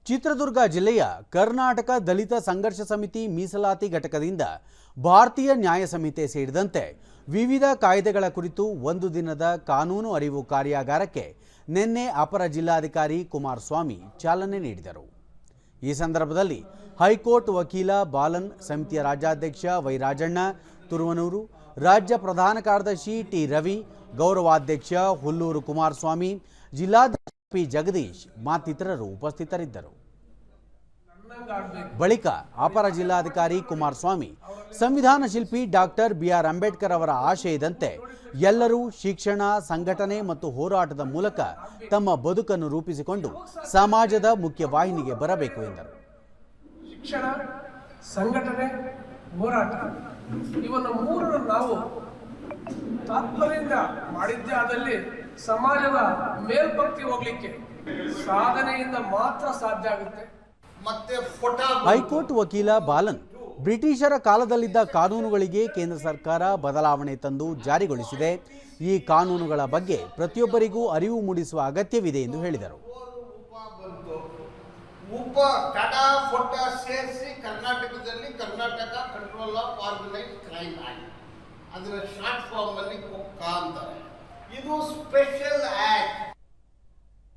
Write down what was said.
ಚಿತ್ರದುರ್ಗ ಜಿಲ್ಲೆಯ ಕರ್ನಾಟಕ ದಲಿತ ಸಂಘರ್ಷ ಸಮಿತಿ ಮೀಸಲಾತಿ ಘಟಕದಿಂದ ಭಾರತೀಯ ನ್ಯಾಯ ಸಂಹಿತೆ ಸೇರಿದಂತೆ ವಿವಿಧ ಕಾಯ್ದೆಗಳ ಕುರಿತು ಒಂದು ದಿನದ ಕಾನೂನು ಅರಿವು ಕಾರ್ಯಾಗಾರಕ್ಕೆ ನಿನ್ನೆ ಅಪರ ಜಿಲ್ಲಾಧಿಕಾರಿ ಕುಮಾರಸ್ವಾಮಿ ಚಾಲನೆ ನೀಡಿದರು. ಈ ಸಂದರ್ಭದಲ್ಲಿ ಹೈಕೋರ್ಟ್ ವಕೀಲ ಬಾಲನ್, ಸಮಿತಿಯ ರಾಜ್ಯಾಧ್ಯಕ್ಷ ವೈ ರಾಜಣ್ಣ ತುರುವನೂರು, ರಾಜ್ಯ ಪ್ರಧಾನ ಕಾರ್ಯದರ್ಶಿ ಟಿ ರವಿ, ಗೌರವಾಧ್ಯಕ್ಷ ಹುಲ್ಲೂರು ಕುಮಾರಸ್ವಾಮಿ, ಜಿಲ್ಲಾಧ್ಯಕ್ಷ ಪಿ ಜಗದೀಶ್ ಮತ್ತಿತರರು ಉಪಸ್ಥಿತರಿದ್ದರು. ಬಳಿಕ ಅಪರ ಜಿಲ್ಲಾಧಿಕಾರಿ ಕುಮಾರಸ್ವಾಮಿ ಸಂವಿಧಾನ ಶಿಲ್ಪಿ ಡಾಕ್ಟರ್ ಬಿಆರ್ ಅಂಬೇಡ್ಕರ್ ಅವರ ಆಶಯದಂತೆ ಎಲ್ಲರೂ ಶಿಕ್ಷಣ, ಸಂಘಟನೆ ಮತ್ತು ಹೋರಾಟದ ಮೂಲಕ ತಮ್ಮ ಬದುಕನ್ನು ರೂಪಿಸಿಕೊಂಡು ಸಮಾಜದ ಮುಖ್ಯವಾಹಿನಿಗೆ ಬರಬೇಕು ಎಂದರು. ಶಿಕ್ಷಣ, ಸಂಘಟನೆ, ಹೋರಾಟ ಇವನ್ನ ಮೂರನ್ನು ನಾವು ತಾತ್ಪರ್ಯದಿಂದ ಮಾಡಿದ್ದೇ ಆದಲ್ಲಿ ಸಮಾಜದ ಮೇಲ್ಪಂಕ್ತಿ ಹೋಗ್ಲಿಕ್ಕೆ ಸಾಧನೆಯಿಂದ ಮಾತ್ರ ಸಾಧ್ಯ ಆಗುತ್ತೆ. ಹೈಕೋರ್ಟ್ ವಕೀಲ ಬಾಲನ್, ಬ್ರಿಟಿಷರ ಕಾಲದಲ್ಲಿದ್ದ ಕಾನೂನುಗಳಿಗೆ ಕೇಂದ್ರ ಸರ್ಕಾರ ಬದಲಾವಣೆ ತಂದು ಜಾರಿಗೊಳಿಸಿದೆ. ಈ ಕಾನೂನುಗಳ ಬಗ್ಗೆ ಪ್ರತಿಯೊಬ್ಬರಿಗೂ ಅರಿವು ಮೂಡಿಸುವ ಅಗತ್ಯವಿದೆ ಎಂದು ಹೇಳಿದರು. ಕರ್ನಾಟಕದಲ್ಲಿ Karnataka control of organised crime act, ಅದರ ಶಾರ್ಟ್ ಫಾರ್ಮ್ ಅಲ್ಲಿ ಕೊಕ್ಕ ಅಂತಾರೆ. ಇದು ಸ್ಪೆಷಲ್ ಆಕ್ಟ್.